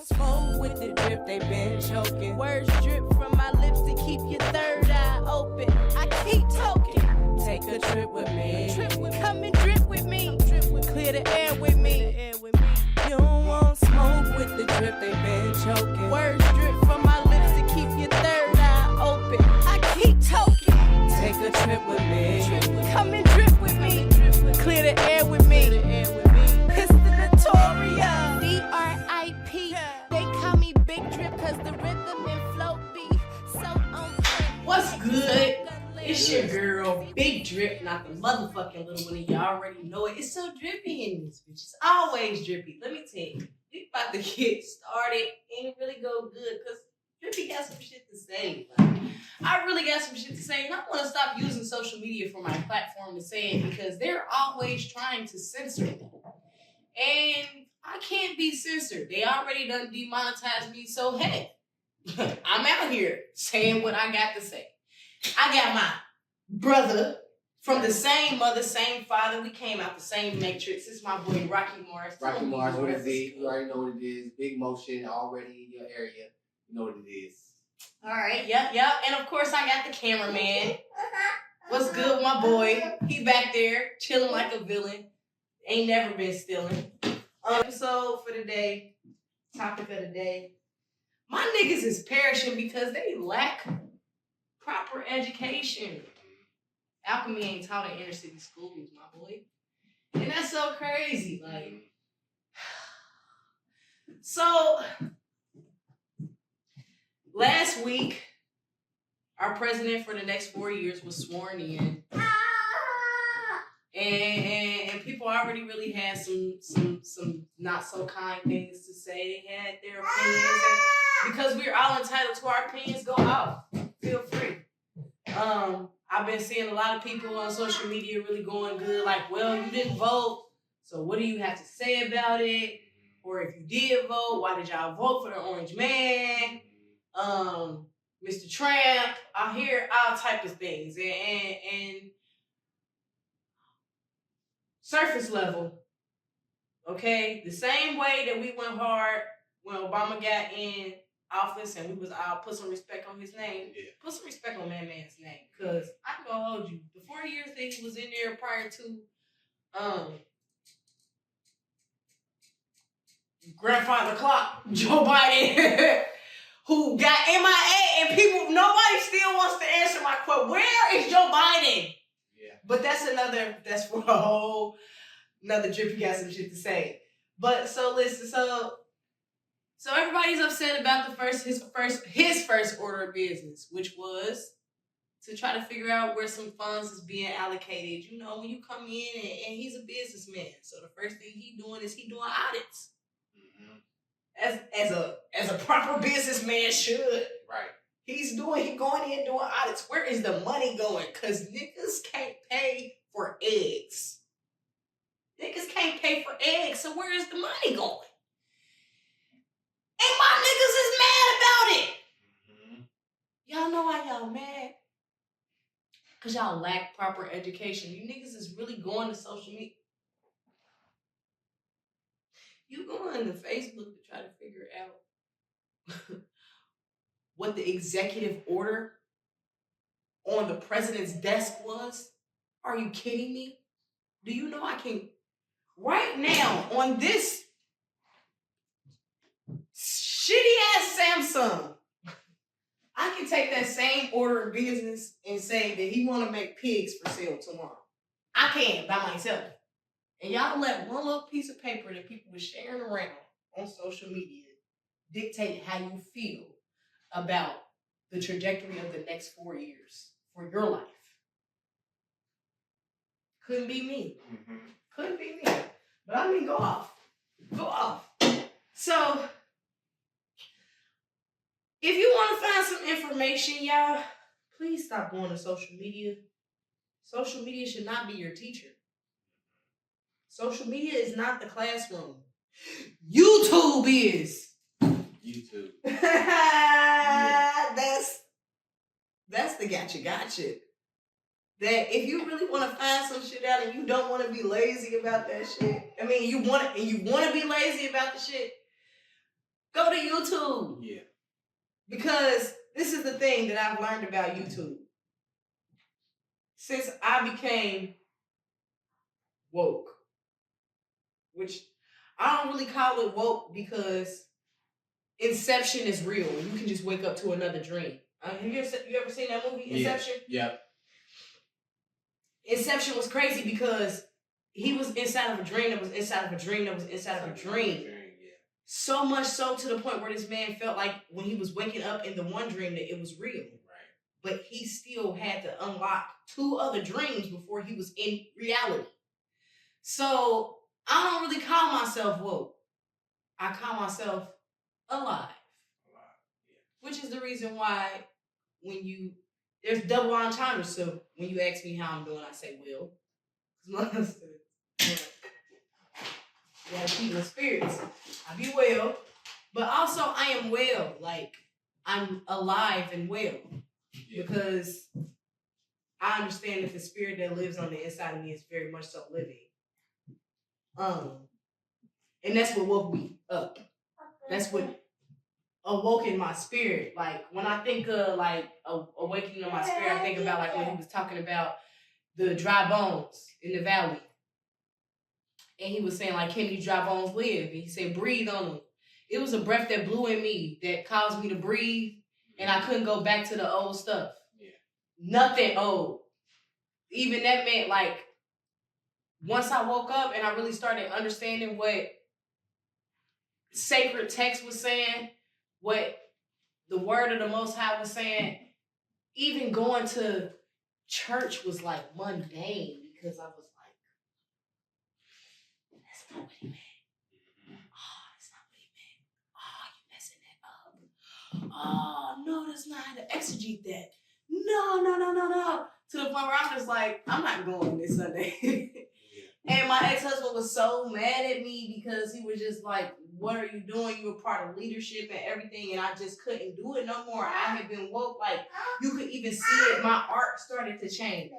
smoke with the drip, they been choking. Words drip from my lips to keep your third eye open. I keep talking. Take a trip with me. Come and drip with me. Clear the air with me. You don't want smoke with the drip, they been choking. Words drip from my lips to keep your third eye open. I keep talking. Take a trip with me. Come and drip with me. Clear the air with me. It's the Notorious. D.R.I.P. They call me Big Drip cause the rhythm and flow be so on point. What's good? It's your girl, Big Drip, not the motherfucking little one. Y'all already know it. It's so drippy in this bitch. It's always drippy. Let me tell you, we about to get started and really go good because Drippy got some shit to say. I really got some shit to say, and I want to stop using social media for my platform to say it because they're always trying to censor me. And I can't be censored. They already done demonetized me, so hey, I'm out here saying what I got to say. I got my brother from the same mother, same father. We came out the same matrix. It's my boy Rocky Morris. Rocky Morris with a Z. You already know what it is. Big motion already in your area. You know what it is. All right, yep. And of course, I got the cameraman. What's good, my boy? He back there chilling like a villain. Ain't never been stealing. Episode for the day. Topic of the day. My niggas is perishing because they lack proper education. Alchemy ain't taught in inner city schools, my boy. And that's so crazy. Like, so last week, our president for the next 4 years was sworn in. And people already really had some not so kind things to say. They had their opinions. And because we're all entitled to our opinions, go out. Feel free. I've been seeing a lot of people on social media really going good, like, well, you didn't vote, so what do you have to say about it? Or if you did vote, why did y'all vote for the orange man? Mr. Trump, I hear all type of things. And surface level, okay? The same way that we went hard when Obama got in office and we was all put some respect on his name. Yeah. Put some respect on that man's name. Because I'm going to hold you. The 4 years that he was in there prior to grandfather clock, Joe Biden, who got MIA, and people, nobody still wants to answer my quote. Where is Joe Biden? Yeah. But that's for a whole another trip. You got some shit to say. But so listen, so everybody's upset about his first order of business, which was to try to figure out where some funds is being allocated. You know, when you come in and he's a businessman, so the first thing he doing audits. As a proper businessman should. Right. He going in doing audits. Where is the money going? Cause niggas can't pay for eggs. So where is the money going? And my niggas is mad about it. Y'all know why y'all mad? Cause y'all lack proper education. You niggas is really going to social media. You going to Facebook to try to figure out what the executive order on the president's desk was? Are you kidding me? Do you know I can, right now, on this shitty-ass Samsung, I can take that same order of business and say that he want to make pigs for sale tomorrow. I can, by myself. And y'all let one little piece of paper that people were sharing around on social media dictate how you feel about the trajectory of the next 4 years for your life. Couldn't be me. Couldn't be me. But I mean, go off. So, if you want to find some information, y'all, please stop going to social media. Social media should not be your teacher. Social media is not the classroom. YouTube is. YouTube. That's the gotcha. That if you really want to find some shit out and you don't want to be lazy about that shit, I mean, you want to be lazy about the shit, Go to YouTube. Yeah. Because this is the thing that I've learned about YouTube. Since I became woke, which I don't really call it woke because Inception is real. You can just wake up to another dream. Have you ever seen that movie, Inception? Yeah. Inception was crazy because he was inside of a dream that was inside of a dream that was inside of a dream. So much so to the point where this man felt like when he was waking up in the one dream that it was real. Right. But he still had to unlock 2 other dreams before he was in reality. So I don't really call myself woke. I call myself alive. Which is the reason why there's double entendres. So when you ask me how I'm doing, I say well. Because you gotta keep my spirits. I be well. But also I am well. Like I'm alive and well. Yeah. Because I understand that the spirit that lives on the inside of me is very much so living. And that's what woke me up. That's what awoken my spirit. Like when I think of like awakening of my spirit, I think about like when he was talking about the dry bones in the valley. And he was saying like, can these dry bones live? And he said, breathe on them. It was a breath that blew in me that caused me to breathe. And I couldn't go back to the old stuff. Yeah. Nothing old. Even that meant like, once I woke up and I really started understanding what sacred text was saying, what the word of the Most High was saying, even going to church was like mundane because I was like, that's not what he meant. Oh, that's not what he meant. Oh, you messing that up. Oh, no, that's not how to exegete that. No. To the point where I'm just like, I'm not going this Sunday. And my ex-husband was so mad at me because he was just like, what are you doing? You were part of leadership and everything. And I just couldn't do it no more. I had been woke. Like, you could even see it. My art started to change.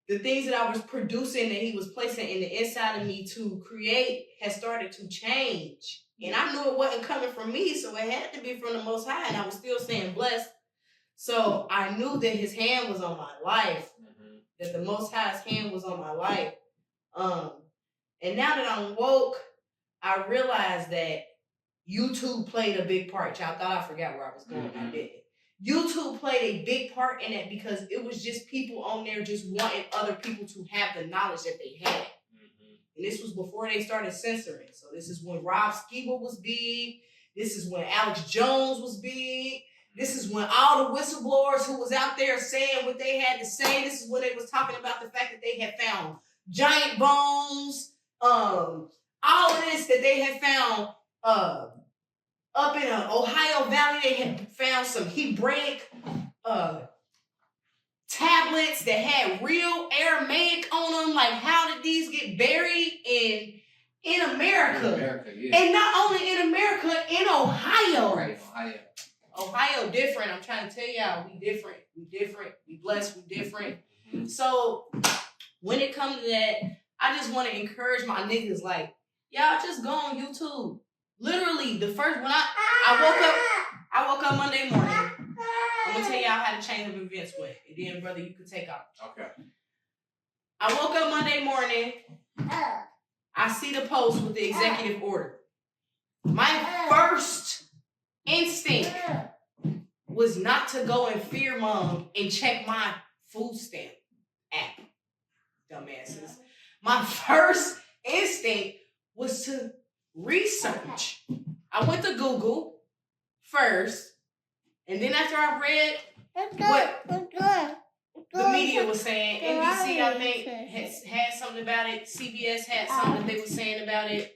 The things that I was producing that he was placing in the inside of me to create has started to change. And I knew it wasn't coming from me, so it had to be from the Most High. And I was still saying blessed. So I knew that his hand was on my life. That the Most High's hand was on my life. And now that I'm woke, I realized that YouTube played a big part. Y'all thought I forgot where I was going. I didn't. YouTube played a big part in it because it was just people on there just wanting other people to have the knowledge that they had. And this was before they started censoring. So this is when Rob Skiba was big. This is when Alex Jones was big. This is when all the whistleblowers who was out there saying what they had to say, this is when they was talking about the fact that they had found giant bones, all of this that they had found up in Ohio Valley. They had found some Hebraic tablets that had real Aramaic on them. Like, how did these get buried in America? Yeah. And not only in America, in Ohio. Right, Ohio different. I'm trying to tell y'all, we different. We blessed, we different. So when it comes to that, I just want to encourage my niggas, like, y'all just go on YouTube. Literally, the first when I woke up Monday morning. I'm gonna tell y'all how the chain of events went. And then, brother, you can take off. Okay. I woke up Monday morning. I see the post with the executive order. My first instinct was not to go and fear mom and check my food stamp app. Dumbasses. My first instinct was to research. I went to Google first, and then after I read what the media was saying, NBC, I think, had something about it. CBS had something they were saying about it.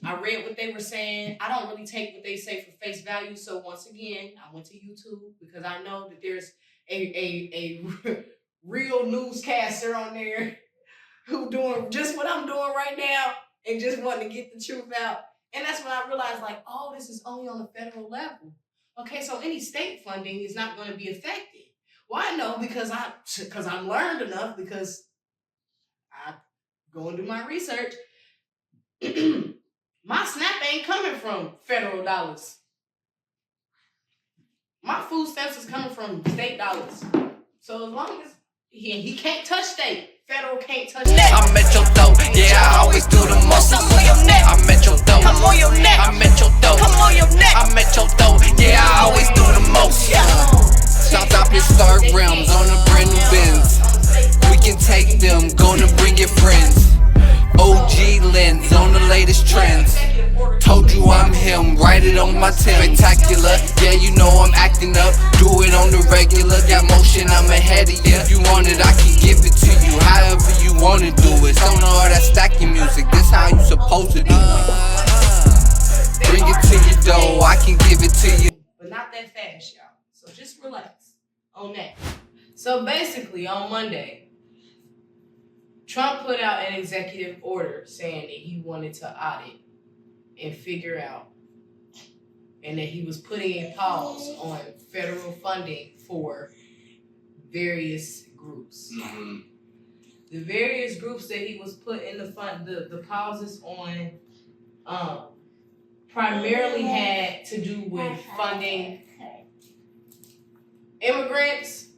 I read what they were saying. I don't really take what they say for face value. So once again, I went to YouTube because I know that there's a real newscaster on there who doing just what I'm doing right now and just wanting to get the truth out. And that's when I realized, like, oh, this is only on the federal level. Okay, so any state funding is not going to be affected. Well, I know because I'm learned enough, because I go and do my research. My SNAP ain't coming from federal dollars. My food stamps is coming from state dollars. So as long as he can't touch state, federal can't touch state. I'm at your door, yeah, I always do the most. I'm on your neck. I'm at your door. Come on your neck. I'm at your door. Come on your neck. I'm at your door, yeah, I always do the most. Shout out your Stark Realms on the brand new Benz. We can take them, gonna bring your friends. OG lens on the latest trends. Told you I'm him, write it on my tin. Spectacular, yeah, you know I'm acting up. Do it on the regular, got motion, I'm ahead of you. If you want it, I can give it to you. However you wanna do it. Don't know all that stacking music, this how you supposed to do it. Bring it to your door, I can give it to you. But not that fast, y'all. So just relax on that. So basically, on Monday, Trump put out an executive order saying that he wanted to audit and figure out, and that he was putting a pause on federal funding for various groups. Mm-hmm. The various groups that he was putting the pauses on primarily had to do with funding immigrants,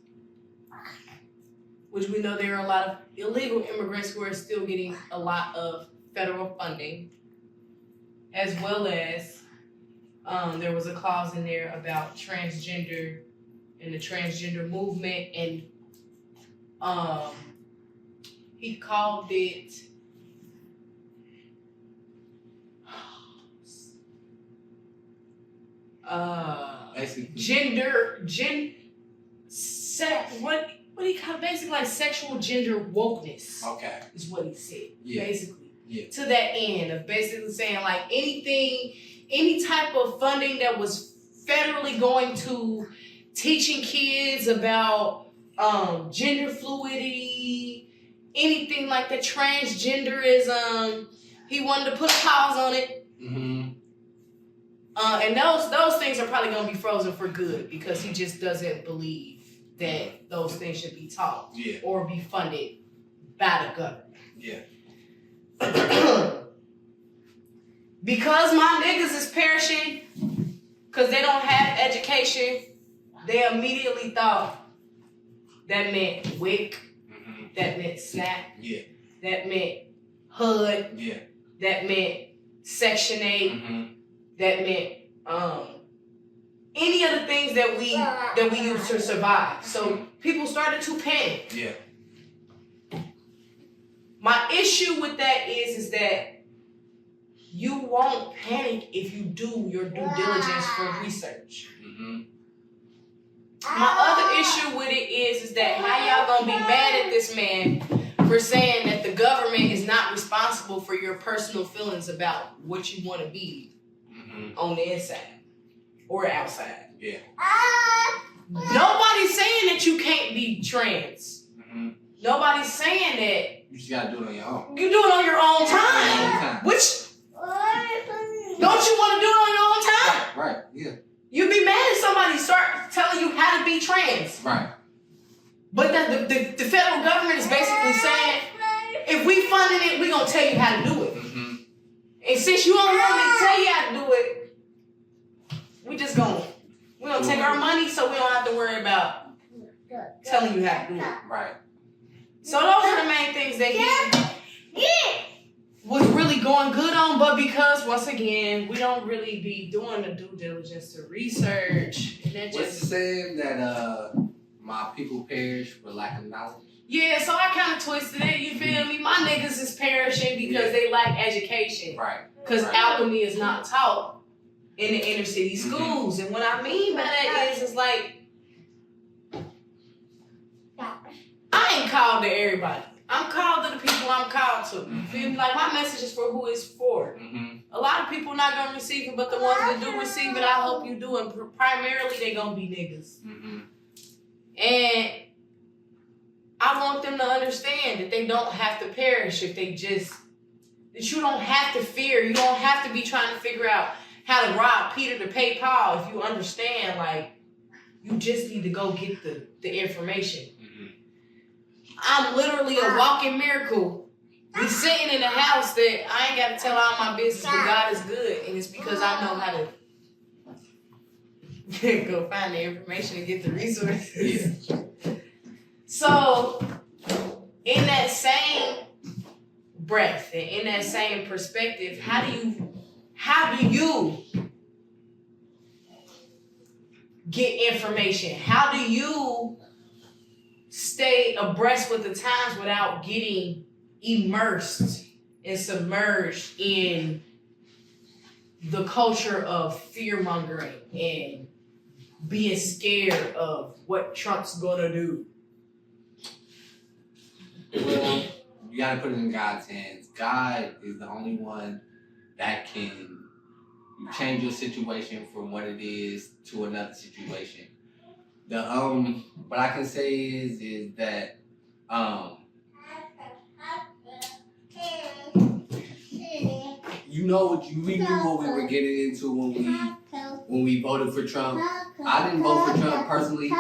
which we know there are a lot of illegal immigrants who are still getting a lot of federal funding, as well as there was a clause in there about transgender and the transgender movement, and he called it what he called basically like sexual gender wokeness. Okay. Is what he said. Yeah. Basically. Yeah. To that end of basically saying like any type of funding that was federally going to teaching kids about gender fluidity, anything like that, transgenderism, he wanted to put a pause on it. Mm-hmm. And those things are probably going to be frozen for good because he just doesn't believe that those things should be taught or be funded by the government. Yeah. Because my niggas is perishing because they don't have education, they immediately thought that meant WIC, that meant SNAP, that meant HUD, that meant Section 8, that meant any of the things that we use to survive. So people started to panic. Yeah. My issue with that is that you won't panic if you do your due diligence for research. My other issue with it is that how y'all gonna be mad at this man for saying that the government is not responsible for your personal feelings about what you want to be on the inside or outside. Yeah. Nobody's saying that you can't be trans. Nobody's saying that. You just gotta do it on your own. You do it on your own time. Which don't you want to do it on your own time? Right. Yeah. You'd be mad if somebody start telling you how to be trans. Right. But the federal government is basically saying, if we funding it, we're gonna tell you how to do it. And since you don't want me to tell you how to do it, we're gonna take our money so we don't have to worry about telling you how to do it. Right. So those are the main things that he was really going good on, but because once again we don't really be doing the due diligence to research, and that What's just saying that my people perish for lack of knowledge? Yeah, so I kind of twisted it. You feel me? My niggas is perishing because they lack education. Right. Because alchemy is not taught in the inner city schools, and what I mean by that is like I ain't called to everybody. I'm called to the people I'm called to. You feel me? Like, my message is for who it's for. A lot of people not going to receive it, but the ones that do receive it, I hope you do. And primarily, they going to be niggas. And I want them to understand that they don't have to perish if they just... That you don't have to fear. You don't have to be trying to figure out how to rob Peter to pay Paul. If you understand, like, you just need to go get the information. I'm literally a walking miracle We sitting in a house that I ain't got to tell all my business, but God is good, and it's because I know how to go find the information and get the resources. Yeah. So, in that same breath and in that same perspective, how do you get information? How do you stay abreast with the times without getting immersed and submerged in the culture of fear-mongering and being scared of what Trump's gonna do? Well, you gotta put it in God's hands. God is the only one that can change your situation from what it is to another situation. What I can say is that we knew what we were getting into when we voted for Trump. I didn't vote for Trump personally.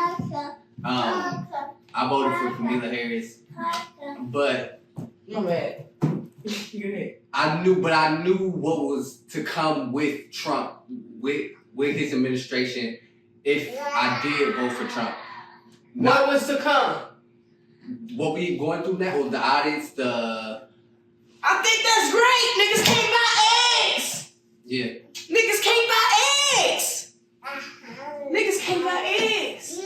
I voted for Kamala Harris, but My bad. Go ahead. I knew what was to come with Trump, with his administration, if I did vote for Trump. What was to come? What we going through now, the audits, I think that's great. Niggas can't buy eggs. yeah. Niggas can't buy eggs. Niggas can't buy eggs.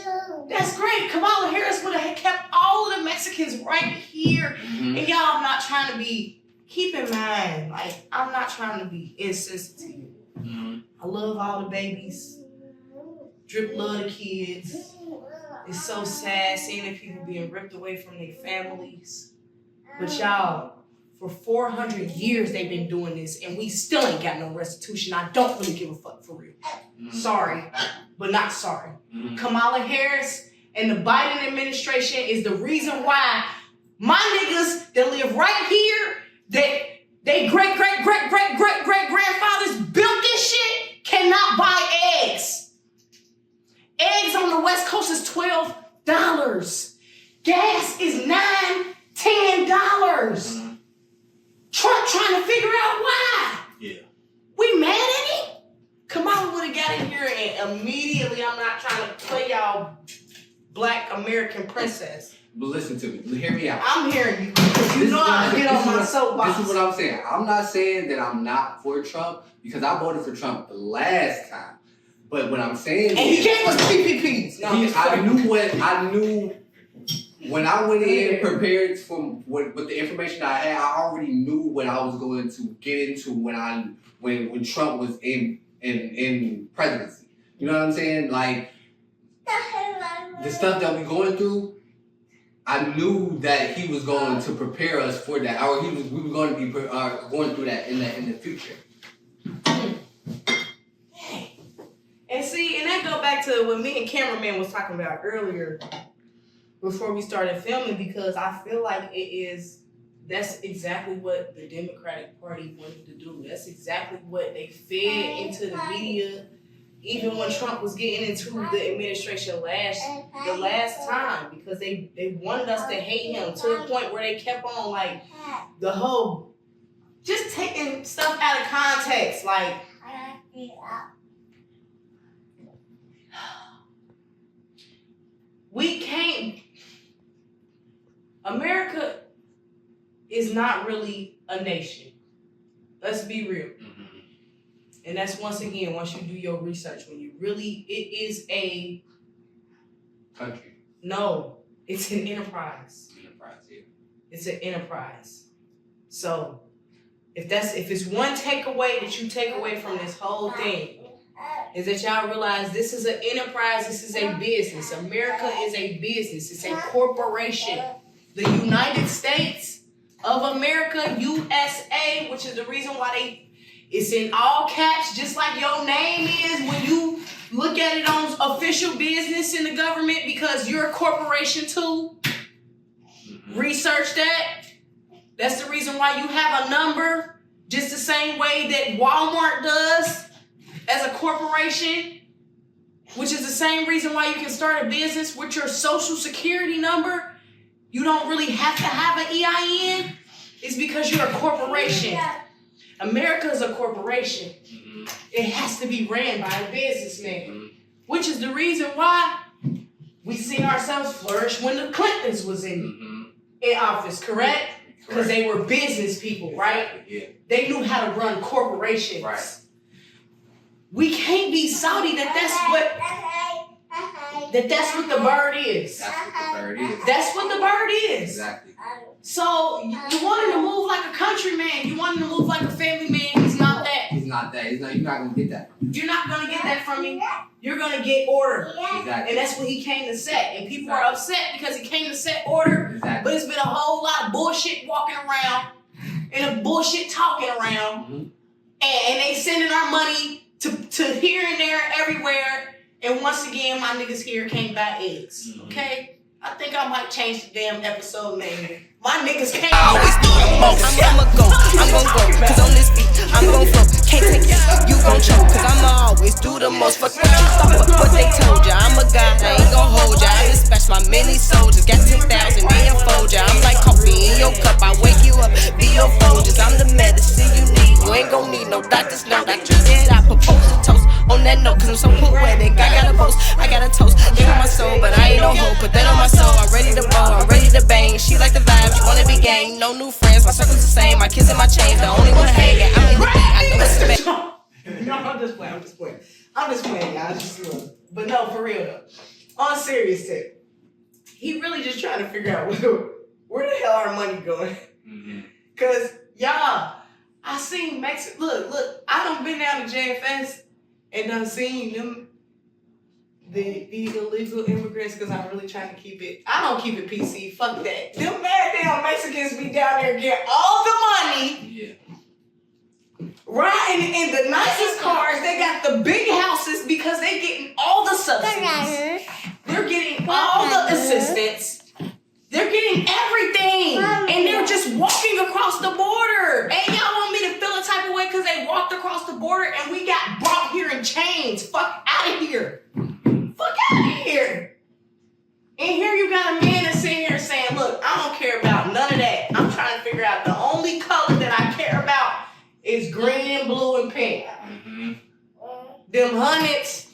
That's great. Kamala Harris would have kept all of the Mexicans right here. Mm-hmm. And y'all, I'm not trying to be, keep in mind, like, I'm not trying to be insensitive. Mm-hmm. I love all the babies. Drip love the kids. It's so sad seeing the people being ripped away from their families. But y'all, for 400 years they've been doing this and we still ain't got no restitution. I don't really give a fuck, for real. Mm-hmm. Sorry, but not sorry. Mm-hmm. Kamala Harris and the Biden administration is the reason why my niggas that live right here, that they great-great-great-great-great-great-grandfathers built this shit, cannot buy eggs. Eggs on the West Coast is $12. Gas is $9, $10. Mm-hmm. Trump trying to figure out why. Yeah. We mad at him? Kamala would have got in here and immediately, I'm not trying to play y'all Black American princess. But listen to me. Hear me out. I'm hearing you. You know I get on my soapbox. This is what I'm saying. I'm not saying that I'm not for Trump because I voted for Trump the last time. But what I'm saying and he gave us PPPs. No, I knew when I went in prepared with the information I had. I already knew what I was going to get into when Trump was in presidency. You know what I'm saying? Like the stuff that we're going through. I knew that he was going to prepare us for that, or we were going to be going through that in the future. And see, and that go back to what me and cameraman was talking about earlier before we started filming, because I feel like that's exactly what the Democratic Party wanted to do. That's exactly what they fed into the media, even when Trump was getting into the administration the last time, because they wanted us to hate him to the point where they kept on like the whole just taking stuff out of context, like we can't. America is not really a nation. Let's be real. Mm-hmm. And that's once again, once you do your research, when you really, it is a country. No, it's an enterprise. Enterprise, yeah. It's an enterprise. So if it's one takeaway that you take away from this whole thing, is that y'all realize this is an enterprise, this is a business. America is a business, it's a corporation. The United States of America, USA, which is the reason why it's in all caps, just like your name is when you look at it on official business in the government, because you're a corporation too. Mm-hmm. Research that. That's the reason why you have a number, just the same way that Walmart does as a corporation, which is the same reason why you can start a business with your social security number. You don't really have to have an EIN. It's because you're a corporation. America is a corporation. It has to be ran by a businessman, which is the reason why we seen ourselves flourish when the Clintons was in office, correct? Because they were business people, right? Yeah. They knew how to run corporations. Right. We can't be salty that that's what the bird is. That's what the bird is. That's what the bird is. Exactly. So you want him to move like a countryman. You want him to move like a family man. He's not that. He's not that. You're not gonna get that. You're not gonna get that from me. You're gonna get order. Exactly. And that's what he came to set. And people are upset because he came to set order. Exactly. But it's been a whole lot of bullshit walking around and a bullshit talking around. And they sending our money to here and there, everywhere. And once again, my niggas here can't buy eggs. Okay? I think I might change the damn episode name. My niggas can't I always do the most. I'm gon' go, cause on this beat, I'm gon' flow. Can't take it, you gon' choke, cause I'ma always do the most. Fuck what you thought, what they told ya. I'm a god, I ain't gon' hold ya. I dispatch my many soldiers, got 10,000 in your folder. I'm like coffee in your cup, I wake you up, be your Folgers. I'm the medicine you need, you ain't gon' need no doctors, no doctors. I propose a toast on that note, cause I'm so poetic. I got a post, I got a toast, give on my soul, but I ain't no hope. Put that on my soul, I'm ready to ball, I'm ready to bang. She like the vibe, she wanna be gang. No new friends, my circle's the same. My kids and my chains, the only one hanging. I'm in the beat, I know it's the No, I'm just playing, y'all. Just look. But no, for real though. On a serious tip, he really just trying to figure out where the hell our money going. Cause y'all, I seen Mexico. Look, I done been down to JFS and done seen them, the illegal immigrants, because I'm really trying to keep it. I don't keep it PC. Fuck that. Them mad damn Mexicans be down there get all the money. Yeah. Riding in the nicest cars. They got the big houses because they getting all the subsidies. They're getting all the assistance. They're getting everything. And they're just walking across the border. And y'all want me to feel a type of way because they walked across the border and we got brought here in chains. Fuck out of here. Fuck out of here. And here you got a man that's sitting here saying, look, I don't care about none of that. I'm trying to figure out the only color that I care about is green and blue and pink. Them hundreds,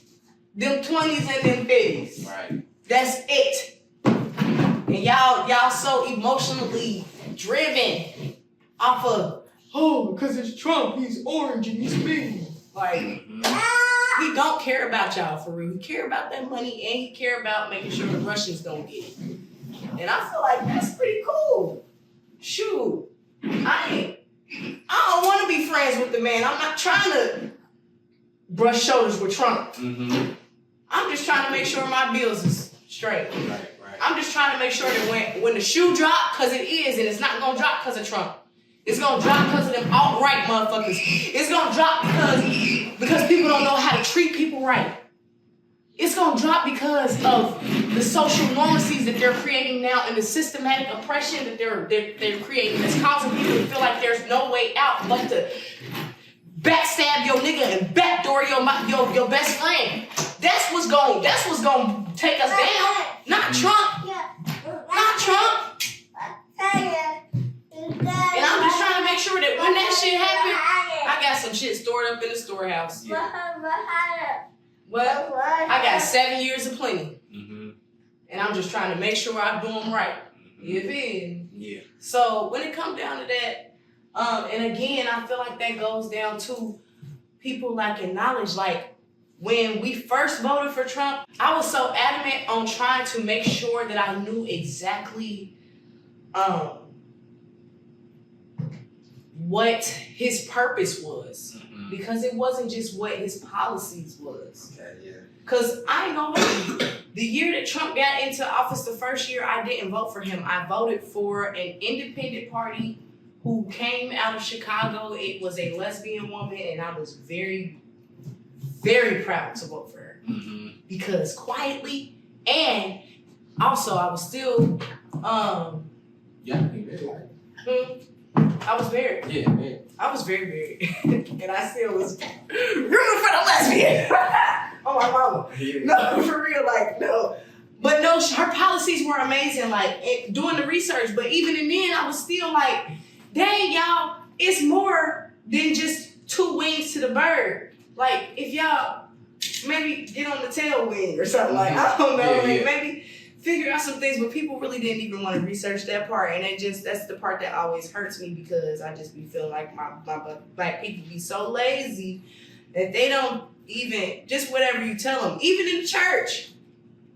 them 20s and them 50s. Right. That's it. And y'all so emotionally driven off of, because it's Trump, he's orange and he's mean. Like, he don't care about y'all for real. He care about that money and he care about making sure the Russians don't get it. And I feel like that's pretty cool. Shoot, I don't want to be friends with the man. I'm not trying to brush shoulders with Trump. I'm just trying to make sure my bills is straight. Right. I'm just trying to make sure that when the shoe drop, because it is, and it's not going to drop because of Trump. It's going to drop because of them alt-right motherfuckers. It's going to drop because people don't know how to treat people right. It's going to drop because of the social normacies that they're creating now and the systematic oppression that they're creating that's causing people to feel like there's no way out but to backstab your nigga and backdoor your best friend. That's what's going to take us down. Not Trump. Not Trump. And I'm just trying to make sure that when that shit happens, I got some shit stored up in the storehouse. Yeah. Well, I got 7 years of plenty. And I'm just trying to make sure I do them right. You feel me? Yeah. So when it comes down to that, and again, I feel like that goes down to people lacking knowledge. Like, when we first voted for Trump, I was so adamant on trying to make sure that I knew exactly what his purpose was. Because it wasn't just what his policies was. Okay, yeah. Because I ain't gonna hold you. The year that Trump got into office, the first year, I didn't vote for him. I voted for an independent party who came out of Chicago. It was a lesbian woman, and I was very, very proud to vote for her. Because quietly, and also I was still, Yeah, I was married. Yeah, man. I was very married. And I still was rooting for the lesbian. Oh, my mama. No, for real, like, no. But no, her policies were amazing, like, doing the research. But even in then, I was still like, dang, y'all, it's more than just 2 wings to the bird. Like, if y'all maybe get on the tail wing or something, like, I don't know, maybe figure out some things, but people really didn't even want to research that part, and that's the part that always hurts me, because I just be feeling like my black people be so lazy that they don't even, just whatever you tell them, even in the church,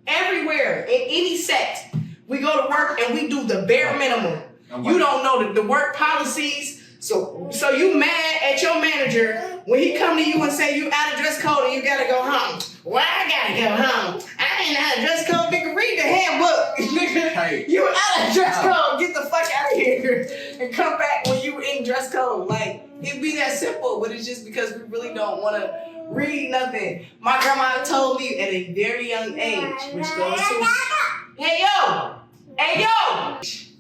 everywhere, in any sect, we go to work and we do the bare minimum. You don't know the work policies, so you mad at your manager when he come to you and say you out of dress code and you gotta go home. Well, I gotta go home. I ain't out of dress code. Nigga, read the handbook. Nigga, you out of dress code. Get the fuck out of here and come back when you in dress code. Like, it'd be that simple, but it's just because we really don't want to read nothing. My grandma told me at a very young age, which goes to, hey yo.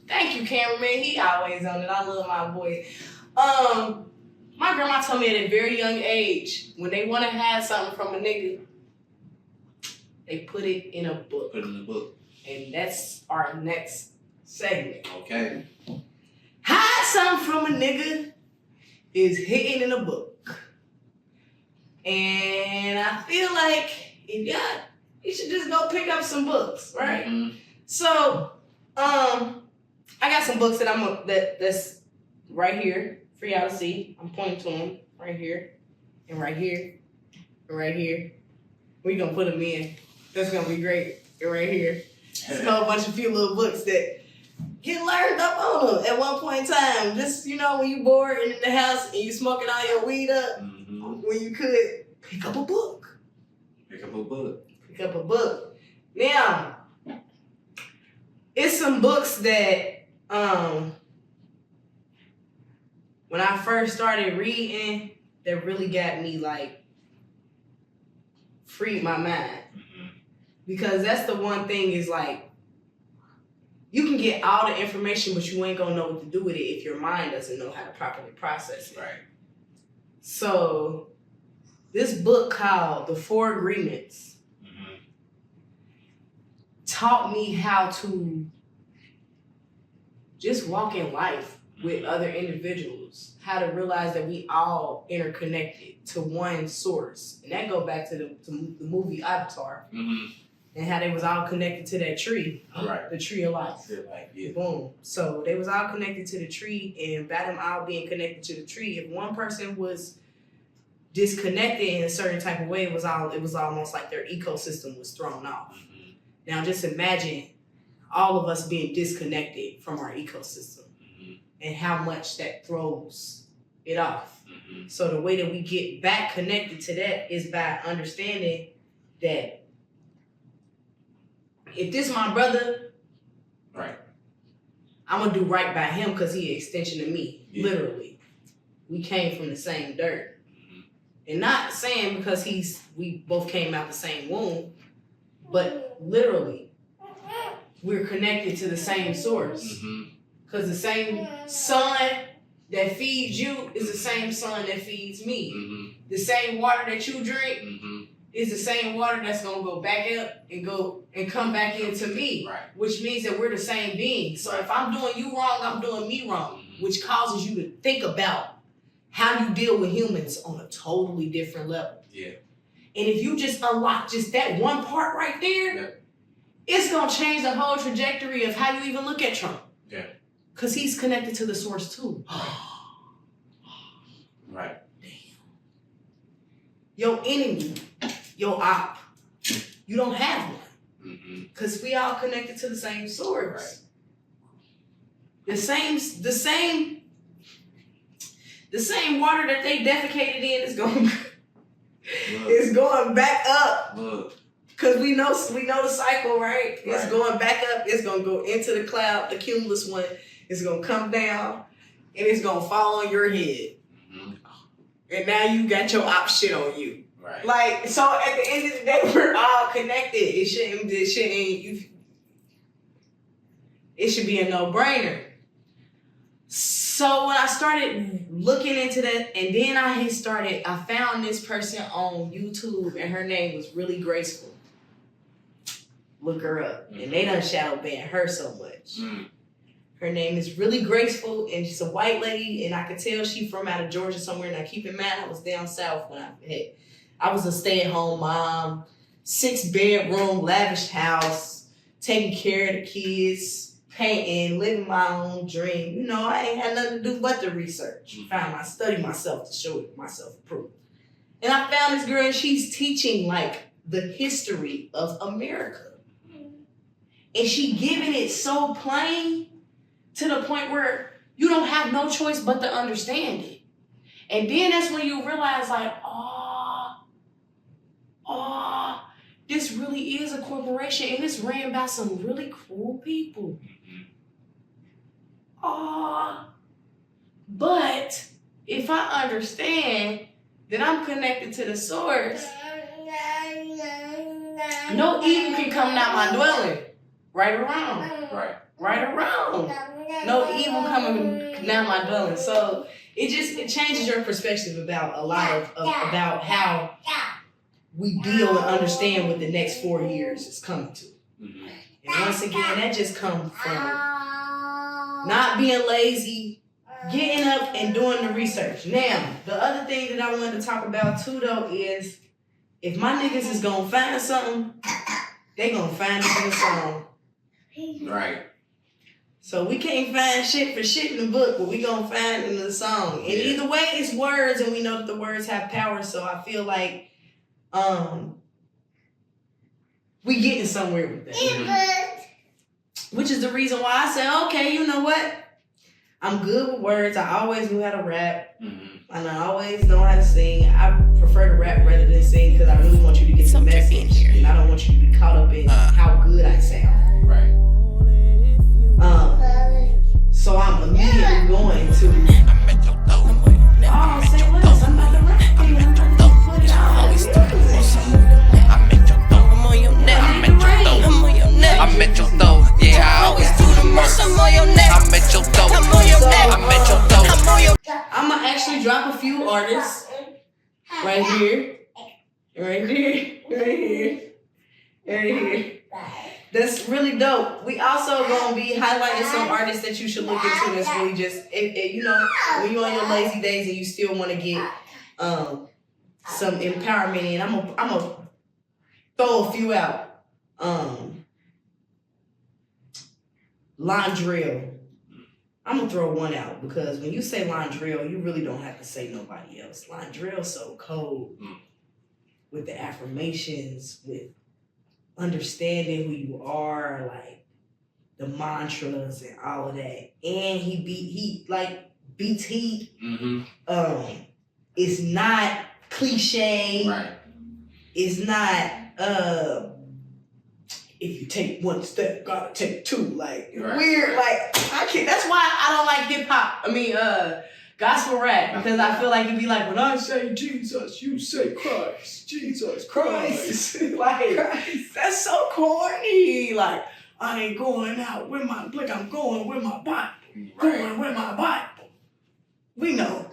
Thank you, cameraman. He always on it. I love my boy. My grandma told me at a very young age, when they want to have something from a nigga, they put it in a book. Put it in the book. And that's our next segment. Okay. Hide something from a nigga is hidden in a book. And I feel like you should just go pick up some books, right? Mm-hmm. So, I got some books that's right here for y'all to see. I'm pointing to them right here, and right here, and right here. We're gonna put them in. That's gonna be great. And right here. It's a few little books that get learned up on them at one point in time. Just, when you bored and in the house and you smoking all your weed up, when you could pick up a book. Pick up a book. Pick up a book. Now, it's some books that when I first started reading, that really got me freed my mind. Because that's the one thing is you can get all the information, but you ain't gonna know what to do with it if your mind doesn't know how to properly process it. Right. So this book called The 4 Agreements taught me how to just walk in life with other individuals, how to realize that we all interconnected to one source. And that go back to the movie Avatar. And how they was all connected to that tree. Right. The tree of life. Yeah. Boom. So they was all connected to the tree, and by them all being connected to the tree, if one person was disconnected in a certain type of way, it was almost like their ecosystem was thrown off. Now just imagine all of us being disconnected from our ecosystem and how much that throws it off. So the way that we get back connected to that is by understanding that if this my brother, right, I'm gonna do right by him because he an extension of me. Yeah. Literally, we came from the same dirt, and not saying because we both came out the same womb, but literally, we're connected to the same source. Because the same sun that feeds you is the same sun that feeds me. The same water that you drink is the same water that's gonna go back up and come back into me. Right. Which means that we're the same being. So if I'm doing you wrong, I'm doing me wrong, which causes you to think about how you deal with humans on a totally different level. Yeah. And if you just unlock just that one part right there, it's gonna change the whole trajectory of how you even look at Trump. Yeah. Because he's connected to the source too. Right. Damn. Your enemy, your op, you don't have one. Because we all connected to the same source. Right. The same water that they defecated in is going back up. Because we know the cycle, right? It's going back up. It's going to go into the cloud, the cumulus one. It's going to come down, and it's going to fall on your head. And now you got your op shit on you. Right. So at the end of the day, we're all connected. It should be a no-brainer. So when I started looking into that, and then I found this person on YouTube, and her name was Really Graceful. Look her up. And they done shadow ban her so much. Her name is really graceful, and she's a white lady, and I could tell she's from out of Georgia somewhere. Now, keep in mind, I was down south when I was a stay-at-home mom, 6-bedroom, lavish house, taking care of the kids, painting, living my own dream. You know, I ain't had nothing to do but the research. Study myself to show myself approved. And I found this girl, and she's teaching like the history of America. And she giving it so plain to the point where you don't have no choice but to understand it. And then that's when you realize like, this really is a corporation, and it's ran by some really cruel people. But if I understand that I'm connected to the source, no evil can come out my dwelling. Right around. No evil coming down my dwelling. So it changes your perspective about a lot of about how we deal and understand what the next 4 years is coming to. And once again, that just comes from not being lazy, getting up and doing the research. Now, the other thing that I wanted to talk about too though is if my niggas is gonna find something, they gonna find it in the song. Right. So we can't find shit for shit in the book, but we gonna find it in the song. And either way, it's words, and we know that the words have power. So I feel like we getting somewhere with that. Which is the reason why I said, okay, you know what? I'm good with words. I always knew how to rap. And I always know how to sing. I prefer to rap rather than sing because I really want you to get the message. And I don't want you to be caught up in how good I sound. Right. So I'm immediately going to say less. I'm not the rap king. I'm trying to put it I'm at your door, yeah, I always do the most. I'm on your neck. I'm at your door. I'm on your neck. I'm at your door. I'm on your. I'm gonna actually drop a few artists right here, right here, right here, right here. That's really dope. We also gonna be highlighting some artists that you should look into. That's really just, you know, when you're on your lazy days and you still want to get some empowerment in. I'm gonna throw a few out. Londrell. I'm gonna throw one out because when you say Londrell, you really don't have to say nobody else. Londrell's so cold with the affirmations, with understanding who you are, like the mantras and all of that. And he beats heat. It's not cliche. Right. It's not if you take one step, gotta take two. Like weird. Like I can't. That's why I don't like hip hop. I mean, gospel rap, because I feel like it'd be like when I say Jesus, you say Christ. Jesus Christ. Like Christ. That's so corny. Like I ain't going out with my I'm going with my Bible. Going with my Bible. We know.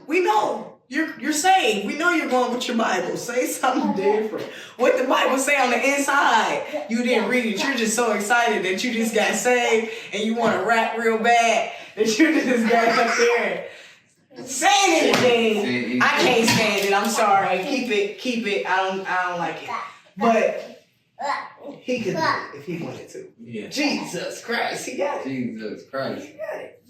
You're saved. We know you're going with your Bible. Say something different. What the Bible say on the inside, you didn't read it. You're just so excited that you just got saved and you want to rap real bad that you just got up there saying anything. I can't stand it. I'm sorry. Keep it. I don't like it. But he could do it if he wanted to. Yeah. Jesus Christ. He got it. Jesus Christ. He got it.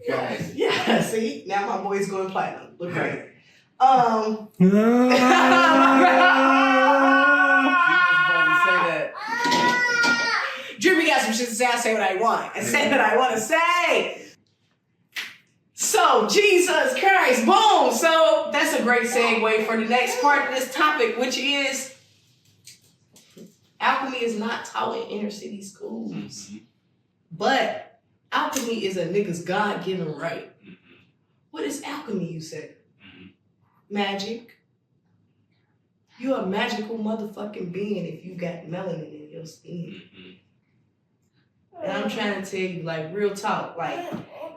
Guys. Yeah, see? Now my boy's going platinum. Look right. Drippy got some shit to say. I say what I want. I say what I want to say. So, Jesus Christ. Boom. So, that's a great segue for the next part of this topic, which is alchemy is not taught in inner city schools. But alchemy is a nigga's God-given right. What is alchemy, you said? Magic. You're a magical motherfucking being if you got melanin in your skin. And I'm trying to tell you, like, real talk, like,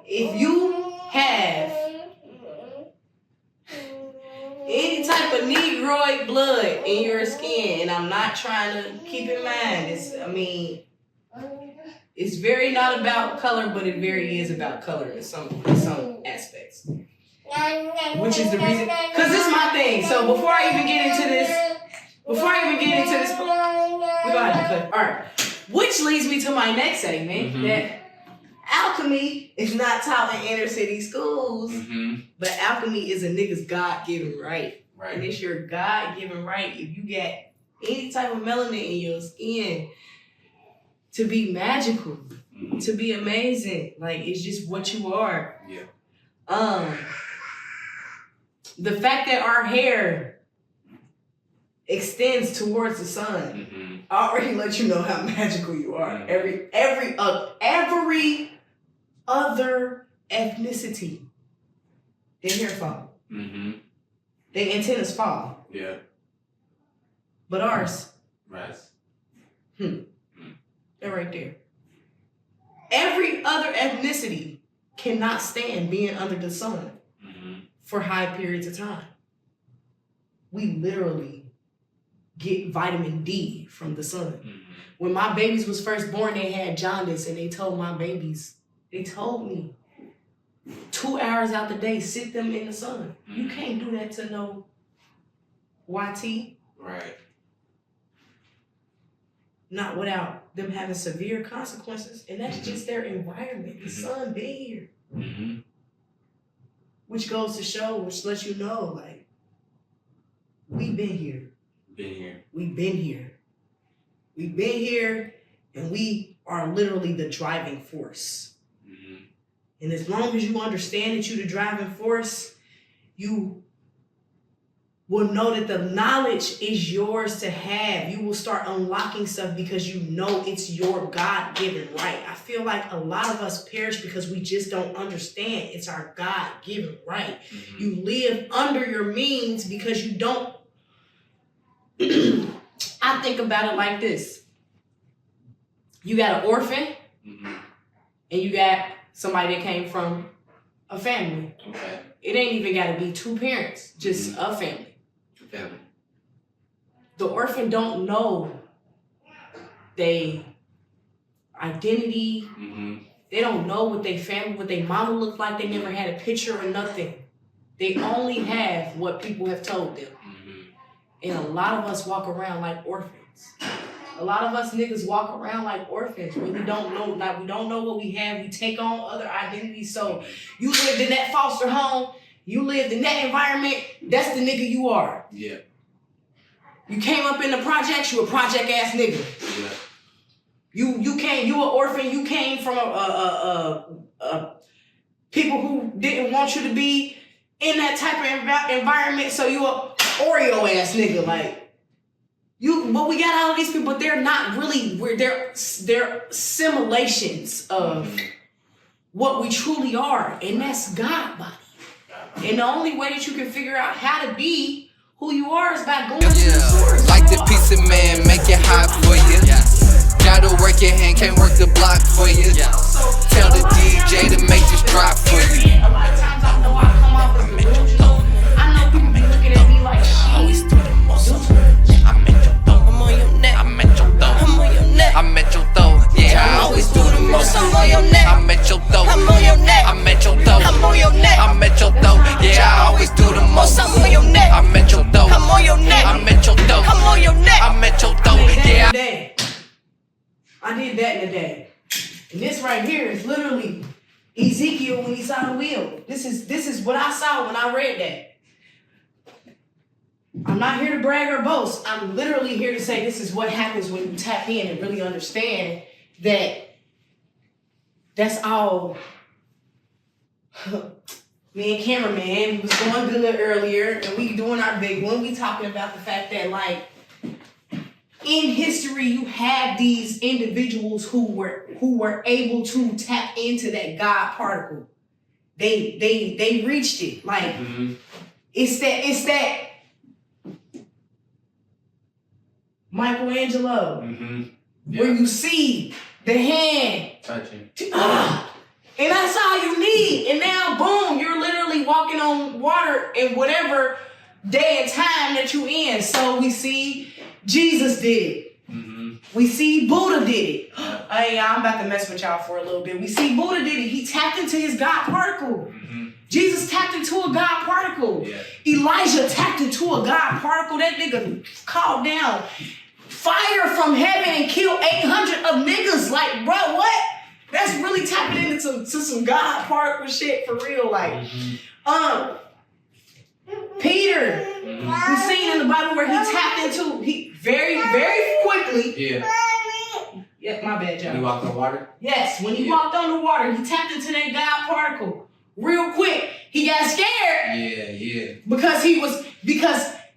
if you have any type of Negroid blood in your skin, and I'm not trying to keep in mind, It's very not about color, but it very is about color in some aspects. Which is the reason, because this is my thing. So before I even get into this, we're gonna have to cut. All right, which leads me to my next segment that alchemy is not taught in inner city schools, but alchemy is a nigga's God-given right. And it's your God-given right if you get any type of melanin in your skin to be magical, to be amazing. Like, it's just what you are. Yeah. The fact that our hair extends towards the sun already let you know how magical you are. Every other ethnicity, their hair fall. Their antennas fall. Yeah. But ours, Right. they're right there. Every other ethnicity cannot stand being under the sun for high periods of time. We literally get vitamin D from the sun. When my babies was first born, they had jaundice, and they told me 2 hours out the day, sit them in the sun. You can't do that to no YT. Right. Not without them having severe consequences. And that's just their environment. The sun being here. Which goes to show, which lets you know, like, we've been here. We've been here. We've been here, and we are literally the driving force. And as long as you understand that you're the driving force, you will know that the knowledge is yours to have. You will start unlocking stuff because you know it's your God-given right. I feel like a lot of us perish because we just don't understand it's our God-given right. You live under your means because you don't. I think about it like this. You got an orphan and you got somebody that came from a family. Okay. It ain't even got to be two parents, just a family. The orphan don't know their identity. They don't know what they family, what their mama looked like. They never had a picture or nothing. They only have what people have told them. And a lot of us walk around like orphans. A lot of us niggas walk around like orphans. We don't know, like, we don't know what we have. We take on other identities. So you lived in that foster home. You lived in that environment. That's the nigga you are. Yeah. You came up in the projects. You a project ass nigga. Yeah. You an orphan. You came from people who didn't want you to be in that type of environment. So you a Oreo ass nigga, like. But we got all of these people, but they're not really, they're simulations of what we truly are, and that's God body. And the only way that you can figure out how to be who you are is by going to the source. Like the piece of man, make it hot for you. Gotta work your hand, can't work the block for you. Tell the DJ to make this drop for you. A lot of times I know I come off as delusional. I know people be looking at me like, Always do the most. I'm at your throat, yeah, I always do the most. I'm on your neck, I'm at your throat, I'm on your neck, I'm at your throat, I'm on your neck, I'm at your throat, yeah, I always do the most. I'm on your neck, I'm at your throat, I'm on your neck, I'm at your throat, I'm on your neck, I'm at your throat, yeah. I did that in a day. And this right here is literally Ezekiel when he saw the wheel. This is what I saw when I read that. I'm not here to brag or boast. I'm literally here to say this is what happens when you tap in and really understand that that's all. Me and cameraman, we was going good earlier, and we doing our big one. We talking about the fact that, like, in history, you have these individuals who were able to tap into that God particle. They reached it. Like, it's that. Michelangelo, where you see the hand Touching. And that's all you need. And now, boom, you're literally walking on water in whatever day and time that you in. So we see Jesus did it. We see Buddha did it. Hey, I'm about to mess with y'all for a little bit. We see Buddha did it. He tapped into his God particle. Jesus tapped into a God particle. Yeah. Elijah tapped into a God particle. That nigga called down fire from heaven and killed 800 of niggas. Like, bro, what? That's really tapping into some God particle shit for real. Like, Peter, we seen in the Bible where he tapped into, very, very quickly. Yeah, my bad, John. When he walked on water? Yes, when he walked on the water, he tapped into that God particle real quick. He got scared. Yeah. Because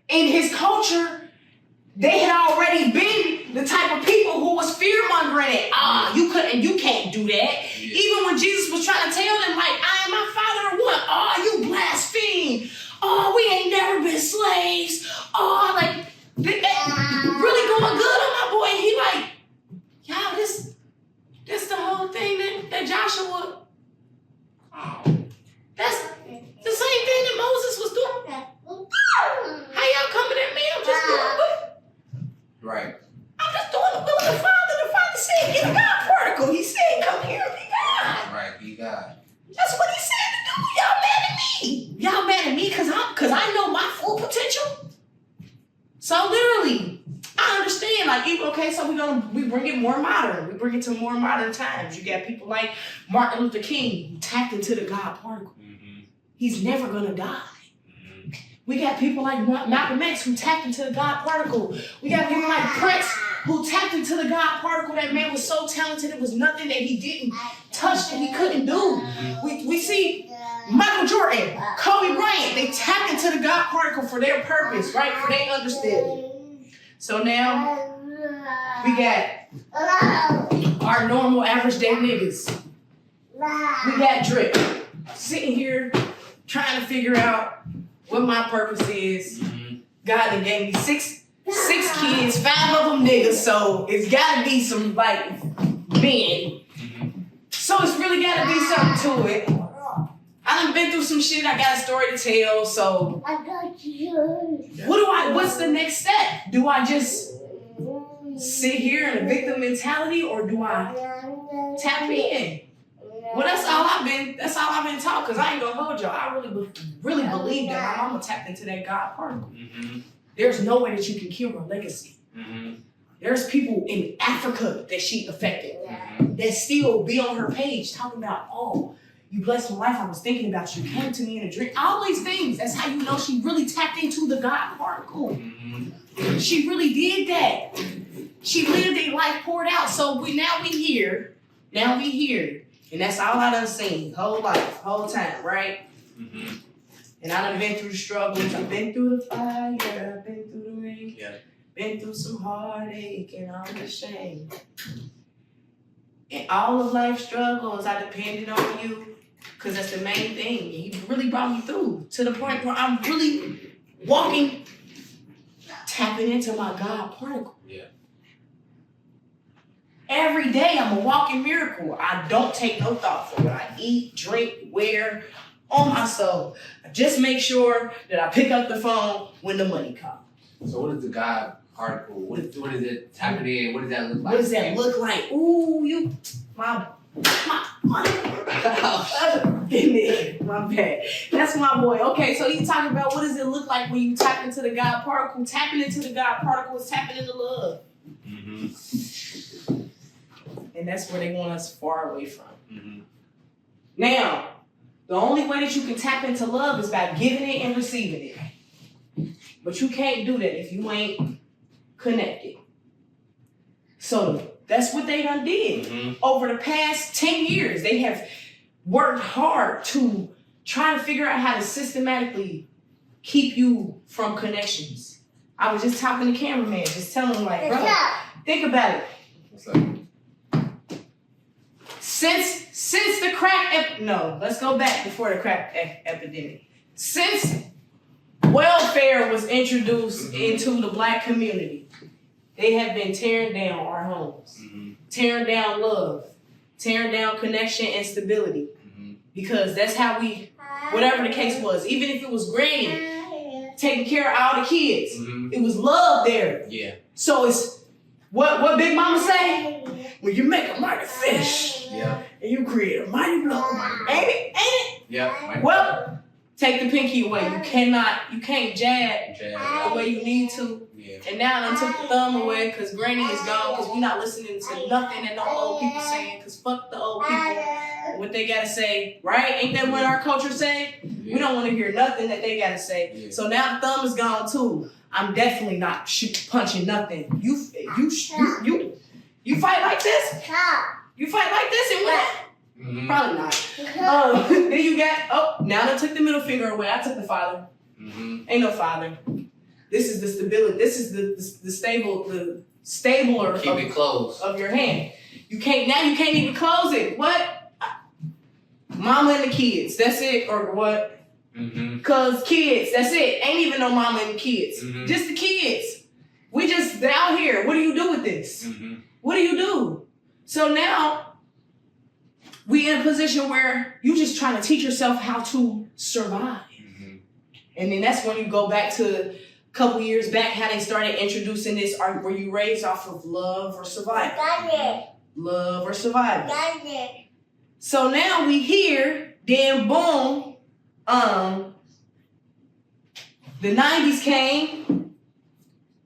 in his culture, they had already been the type of people who was fear-mongering it. You can't do that. Yeah. Even when Jesus was trying to tell them, like, I am my Father or what? You blaspheme. We ain't never been slaves. Like, really going good on my boy. He like, y'all, this the whole thing that Joshua, that's the same thing that Moses was doing. How y'all coming at me? I'm just doing what? Right. I'm just doing the will of the Father. The Father said, get a God particle. He said, come here and be God. Right, be God. That's what he said to do. Y'all mad at me. Y'all mad at me because I know my full potential. So literally, I understand. Like, so we bring it more modern. We bring it to more modern times. You got people like Martin Luther King who tapped into the God particle. He's never gonna die. We got people like Malcolm X who tapped into the God particle. We got people like Prince who tapped into the God particle. That man was so talented. It was nothing that he didn't touch that he couldn't do. We see Michael Jordan, Kobe Bryant. They tapped into the God particle for their purpose, right? For their understanding. So now we got our normal average day niggas. We got Drip sitting here trying to figure out what my purpose is. God done gave me six kids, 5 of them niggas, so it's gotta be some like men. So it's really gotta be something to it. I done been through some shit, I got a story to tell, so what's the next step? Do I just sit here in a victim mentality or do I tap in? Well, that's all I've been taught, because I ain't gonna hold y'all. I really believe that my mama tapped into that God particle. There's no way that you can kill her legacy. There's people in Africa that she affected that still be on her page talking about, you blessed my life, I was thinking about you, came to me in a dream. All these things, that's how you know she really tapped into the God particle. She really did that. She lived a life poured out. So now we here. And that's all I done seen, whole life, whole time, right? And I done been through the struggles, I've been through the fire, I've been through the rain, been through some heartache and all the shame. And all of life's struggles, I depended on you, because that's the main thing. You really brought me through to the point where I'm really walking, tapping into my God particle. Every day I'm a walking miracle. I don't take no thought for what I eat, drink, wear, on my soul. I just make sure that I pick up the phone when the money comes. So what is the God particle? What is it tapping in? What does that look like? What does that look like? Ooh, my bad. That's my boy. Okay, so you talking about what does it look like when you tap into the God particle? Tapping into the God particle is tapping into love. And that's where they want us far away from. Now, the only way that you can tap into love is by giving it and receiving it. But you can't do that if you ain't connected. So that's what they done did. Over the past 10 years, they have worked hard to try to figure out how to systematically keep you from connections. I was just talking to the cameraman, just telling him, like, brother, think about it. What's up? Since the crack, let's go back before the crack epidemic. Since welfare was introduced into the Black community, they have been tearing down our homes, tearing down love, tearing down connection and stability. Because that's how we, whatever the case was, even if it was granny taking care of all the kids, it was love there. So it's What Big Mama say? When you make a mighty fish, Yeah. and you create a mighty blow, ain't it? Ain't it? Yeah. Well, take the pinky away. You can't jab the way you need to. Yeah. And now I took the thumb away because Granny is gone because we not listening to nothing that no old people saying because fuck the old people. What they gotta say, right? Ain't that what our culture say? Yeah. We don't want to hear nothing that they gotta say. Yeah. So now the thumb is gone too. I'm definitely not punching nothing. You fight like this? You fight like this and win? Mm-hmm. Probably not. Then you got now I took the middle finger away. I took the father. Mm-hmm. Ain't no father. This is the stability. This is the stabler Keep it closed. of your hand. You can't even close it. What? Mama and the kids. That's it, or what? Mm-hmm. Cause kids. That's it. Ain't even no mama and the kids. Mm-hmm. Just the kids. We just out here. What do you do with this? Mm-hmm. What do you do? So now we in a position where you just trying to teach yourself how to survive. Mm-hmm. And then that's when you go back to a couple years back, how they started introducing this. Were you raised off of love or survival? Love or survival. So now we here, then boom, the 90s came,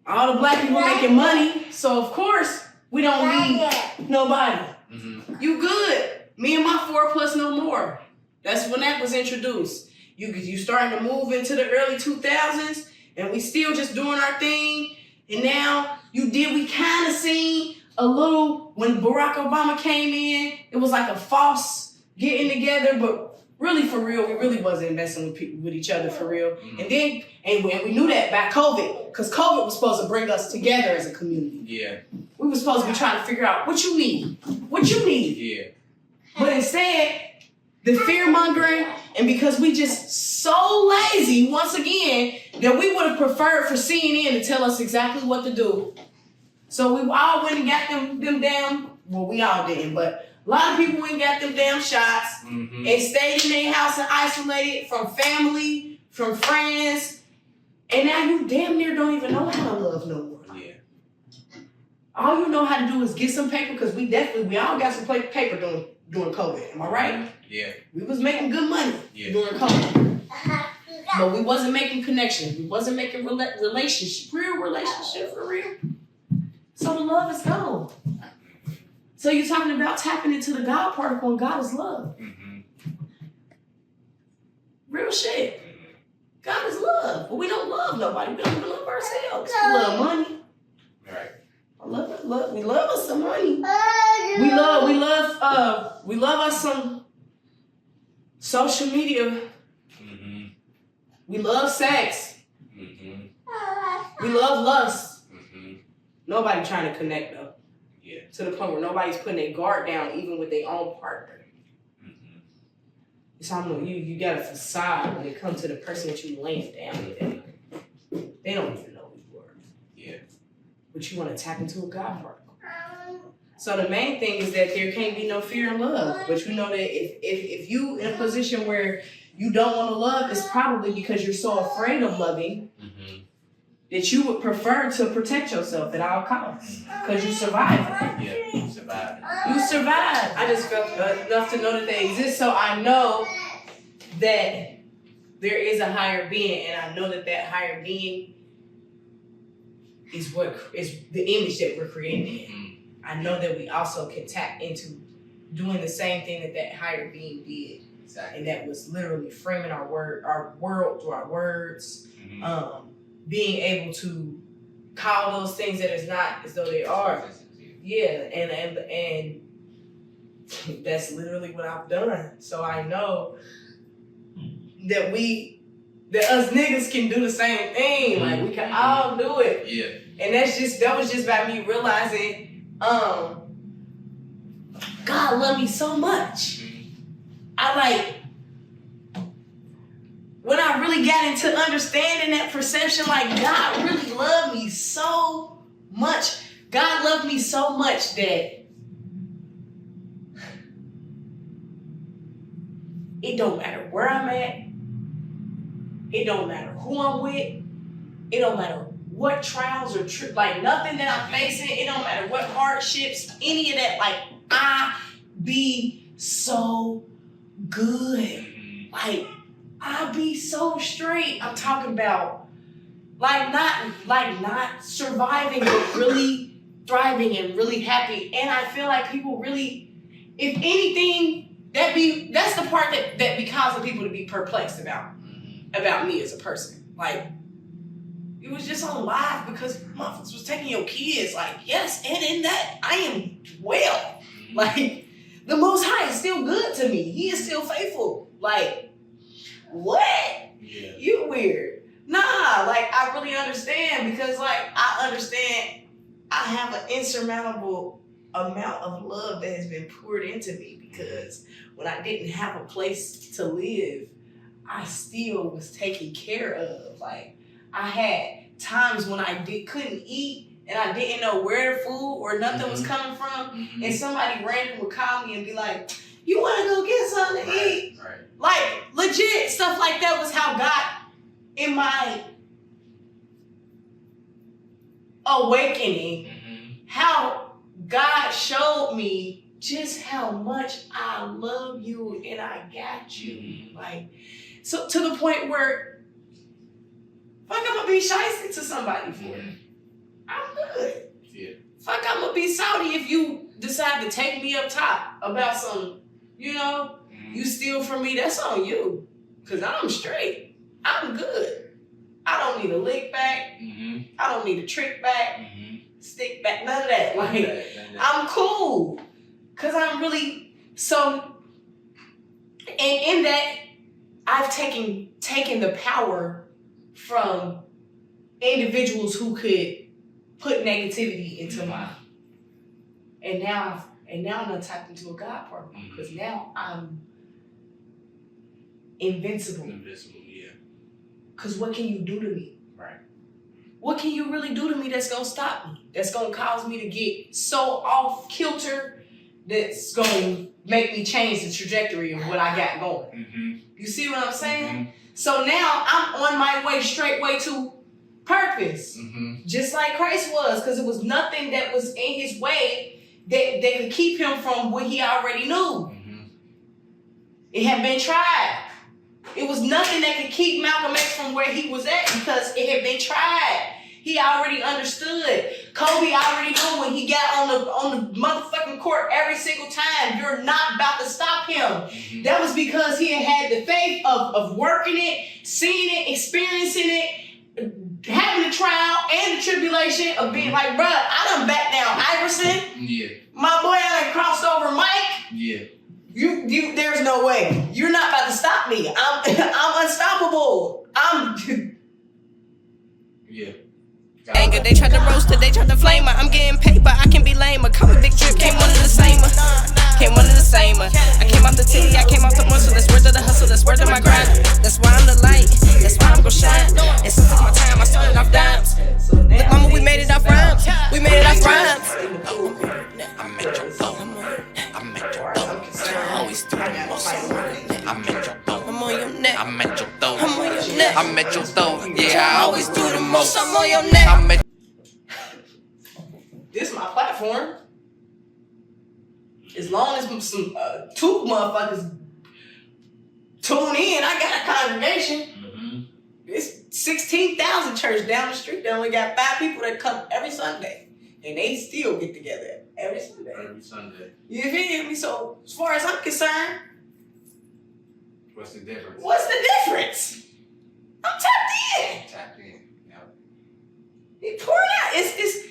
all the black people making money, so of course we don't need nobody. Mm-hmm. You good. Me and my 4+ no more. That's when that was introduced. You starting to move into the early 2000s, and we still just doing our thing. And now we kind of seen a little, when Barack Obama came in, it was like a false getting together, but really for real, we really wasn't investing with each other for real. Mm-hmm. And we knew that by COVID, because COVID was supposed to bring us together as a community. Yeah. We were supposed to be trying to figure out what you need. Yeah. But instead, the fear mongering, and because we just so lazy, once again, that we would have preferred for CNN to tell us exactly what to do. So we all went and got them damn, well, we all didn't, but a lot of people went and got them damn shots, Mm-hmm. and stayed in their house and isolated from family, from friends, and now you damn near don't even know how to love no more. Yeah. All you know how to do is get some paper, because we all got some paper during COVID. Am I right? Yeah. We was making good money during COVID. But we wasn't making connections. We wasn't making real relationships for real. So the love is gone. So you're talking about tapping into the God particle, and God is love. Mm-hmm. Real shit. God is love. But we don't love nobody. We don't even love ourselves. We love money. Right. We love us some money. We love us some social media. Mm-hmm. We love sex. Mm-hmm. We love lust. Mm-hmm. Nobody trying to connect though. Yeah. To the point where nobody's putting their guard down, even with their own partner. Mm-hmm. It's almost you got a facade when it comes to the person that you laying down with. They don't even know who you are. Yeah. But you want to tap into a God particle. So the main thing is that there can't be no fear in love. But you know that if you in a position where you don't want to love, it's probably because you're so afraid of loving Mm-hmm. that you would prefer to protect yourself at all costs. Because you survive. Yeah. You survived. You survive. I just felt enough to know that they exist. So I know that there is a higher being, and I know that higher being is what is the image that we're creating in. Mm-hmm. I know that we also can tap into doing the same thing that higher being did. Exactly. And that was literally framing our world through our words, Mm-hmm. Being able to call those things that is not as though they are. Yeah, and that's literally what I've done. So I know that us niggas can do the same thing. Like we can all do it. Yeah. And that was just by me realizing, God loved me so much. When I really got into understanding that perception, like God really loved me so much. God loved me so much that it don't matter where I'm at. It don't matter who I'm with. It don't matter what trials or like nothing that I'm facing, it don't matter what hardships, any of that, like I be so good. Like I be so straight. I'm talking about not surviving, but really thriving and really happy. And I feel like people really, if anything, that's the part that be causing people to be perplexed about me as a person. Like, it was just on live because motherfuckers was taking your kids. Like, yes, and in that, I am well. Like, the Most High is still good to me. He is still faithful. Like, what? Yeah. You weird. Nah, like, I really understand because, like, I understand I have an insurmountable amount of love that has been poured into me because when I didn't have a place to live, I still was taken care of. Like, I had times when I couldn't eat and I didn't know where the food or nothing was coming from, and somebody random would call me and be like, you want to go get something to eat? Right. Like, legit stuff like that was how God, in my awakening, how God showed me just how much I love you and I got you. Like, so to the point where, fuck, I'm gonna be shiesty to somebody for it. I'm good. Yeah. Fuck, I'm gonna be salty if you decide to take me up top about some, you know, you steal from me, that's on you. Cause I'm straight. I'm good. I don't need a lick back. I don't need a trick back, stick back, none of that. Like, I'm cool. Cause I'm really, so, and in that, I've taken the power from individuals who could put negativity into my, and now I'm gonna tap into a God part because now I'm invincible. Invincible, yeah. Cause what can you do to me? Right. What can you really do to me that's gonna stop me? That's gonna cause me to get so off kilter that's gonna make me change the trajectory of what I got going. You see what I'm saying? So now I'm on my way straightway to purpose. Just like Christ was, because it was nothing that was in his way that could keep him from what he already knew. It had been tried. It was nothing that could keep Malcolm X from where he was at because it had been tried. He already understood. Kobe already knew when he got on the motherfucking court every single time, you're not about to stop him. That was because he had the faith of working it, seeing it, experiencing it, having the trial and the tribulation of being like, bruh, I done back down Iverson. Yeah. My boy, I done crossed over Mike. Yeah. You, there's no way. You're not about to stop me. I'm unstoppable. Yeah. Anger, they tried to roast it, they tried to flame her. I'm getting paid, but I can be lame. Call me Big Drip, came one of the same. Came one of the same. I came off the titty, I came off the muscle. That's worth of the hustle, that's worth of my grind. That's why I'm the light, that's why I'm gon' shine. And since it's my time, I started off dimes. Look, mama, we made it off rhymes. We made it off rhymes. I met your phone. I met your phone. Always do the most. I met your phone. I'm on your neck. I met your throat. I'm on your neck. I met your throat. Yeah, I always do the most. I'm on your neck. I met This is my platform. As long as some two motherfuckers tune in, I got a congregation. It's 16,000 church down the street. They only got 5 people that come every Sunday. And they still get together every Sunday. Every Sunday. You feel me? So as far as I'm concerned, What's the difference? what's the difference? I'm tapped in. Tapped in. Yep. He poured out. It's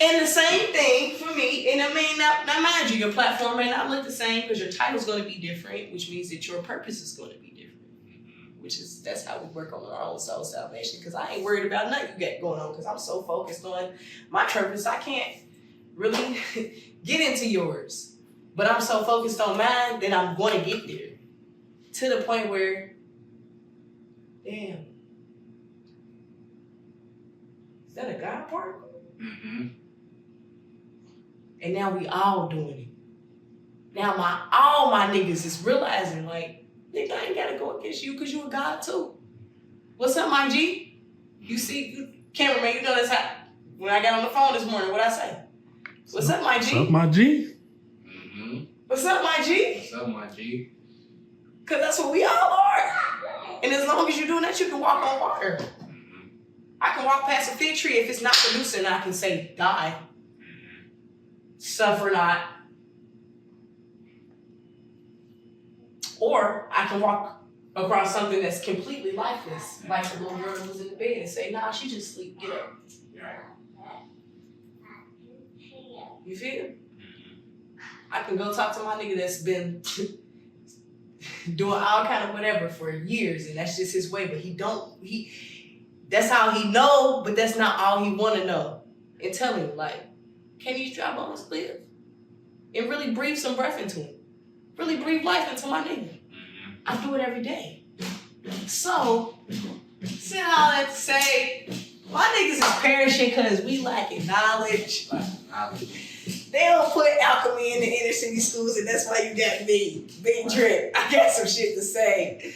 and the same thing for me. And I mean, now mind you, your platform may not look the same because your title's going to be different, which means that your purpose is going to be different. That's how we work on our own soul salvation. Because I ain't worried about nothing you got going on because I'm so focused on my purpose, I can't really get into yours. But I'm so focused on mine that I'm going to get there. To the point where, damn, is that a God particle? And now we all doing it. Now all my niggas is realizing like, nigga, I ain't gotta go against you because you a God too. What's up, my G? You see, Cameraman, you know that's how. When I got on the phone this morning, what'd I say? What's up, my G? What's up, my G? Mm-hmm. What's up, my G? What's up, my G? Because that's what we all are. And as long as you're doing that, you can walk on water. Mm-hmm. I can walk past a fig tree if it's not producing, I can say, die. Suffer not. Or I can walk across something that's completely lifeless, like the little girl who's in the bed, and say, nah, she just sleep, get up. Yeah. You feel? I can go talk to my nigga that's been doing all kind of whatever for years, and that's just his way, but that's how he know, but that's not all he wanna know. And tell him, like, can you drop on this live? And really breathe some breath into him. Really breathe life into my nigga. I do it every day. So, said all that to say, my niggas is perishing because we lacking knowledge. They don't put Alchemy in the inner city schools, and that's why you got me, Big Drip. I got some shit to say.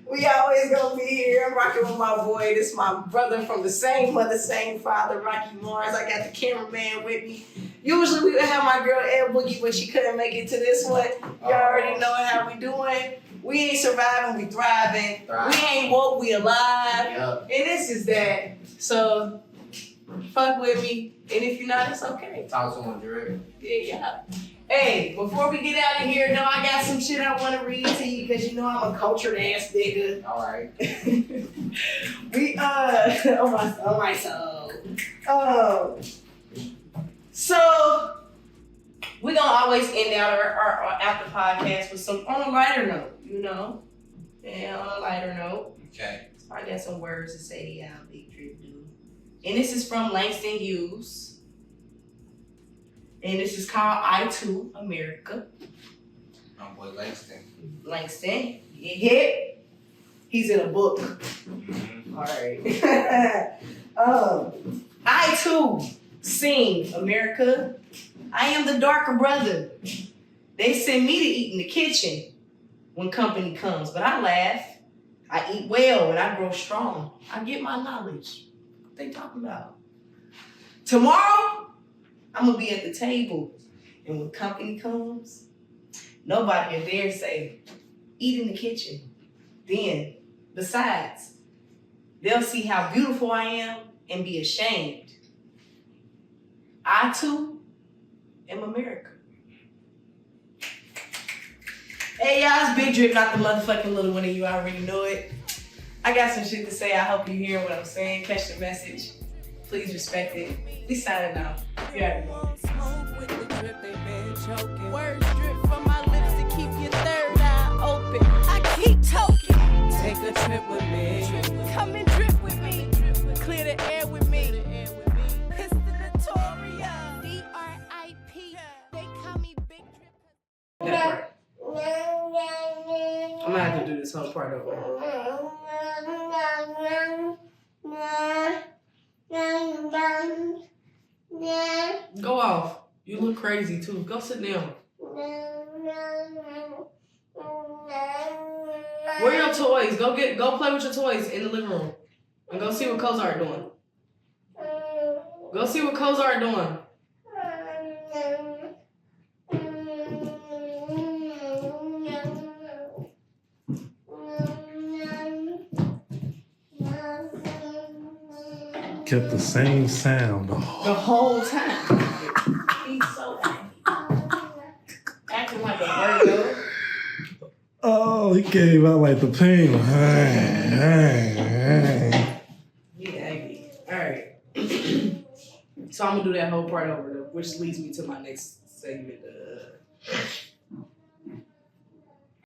We always gonna be here. I'm rocking with my boy. This is my brother from the same mother, same father, Rocky Mars. I got the cameraman with me. Usually we would have my girl Ed Boogie, but she couldn't make it to this one. Y'all already know how we doing. We ain't surviving, we thriving. We ain't woke, we alive. Yep. And this is that. So, fuck with me. And if you're not, it's okay. Talk to him, Drip. Yeah. Hey, before we get out of here, though, I got some shit I want to read to you because you know I'm a cultured ass nigga. All right. Oh my soul. So we're gonna always end out our after podcast with some on a lighter note, you know. And on a lighter note. Okay. I got some words to say to y'all, Big Drip dude. And this is from Langston Hughes. And this is called I Too America. My boy Langston. Langston, you hit? He's in a book. Mm-hmm. All right. I too sing America. I am the darker brother. They send me to eat in the kitchen when company comes, but I laugh. I eat well and I grow strong. I get my knowledge. What they talking about? Tomorrow, I'm gonna be at the table, and when company comes, nobody will dare say, eat in the kitchen. Then, besides, they'll see how beautiful I am and be ashamed. I too am America. Hey y'all, it's Big Drip, not the motherfucking little one of you. I already know it. I got some shit to say. I hope you hear what I'm saying. Catch the message. Please respect it. We signing out. Yeah. Smoke with the drip, they been choking. Words drip from my lips to keep your third eye open. I keep talking. Take a trip with me. Come and drip with me. Clear the air with me. It's the Notorious. D-R-I-P. They call me Big Drip. That part. I'm gonna have to do this whole part over. Go off. You look crazy too. Go sit down. Where are your toys? Go play with your toys in the living room. And go see what Kozar doing. Go see what Kozar doing. Kept the same sound. The whole time. He's so acting like a Virgo. Oh, he came out like the penguin. Yeah, alright. So I'm gonna do that whole part over, which leads me to my next segment.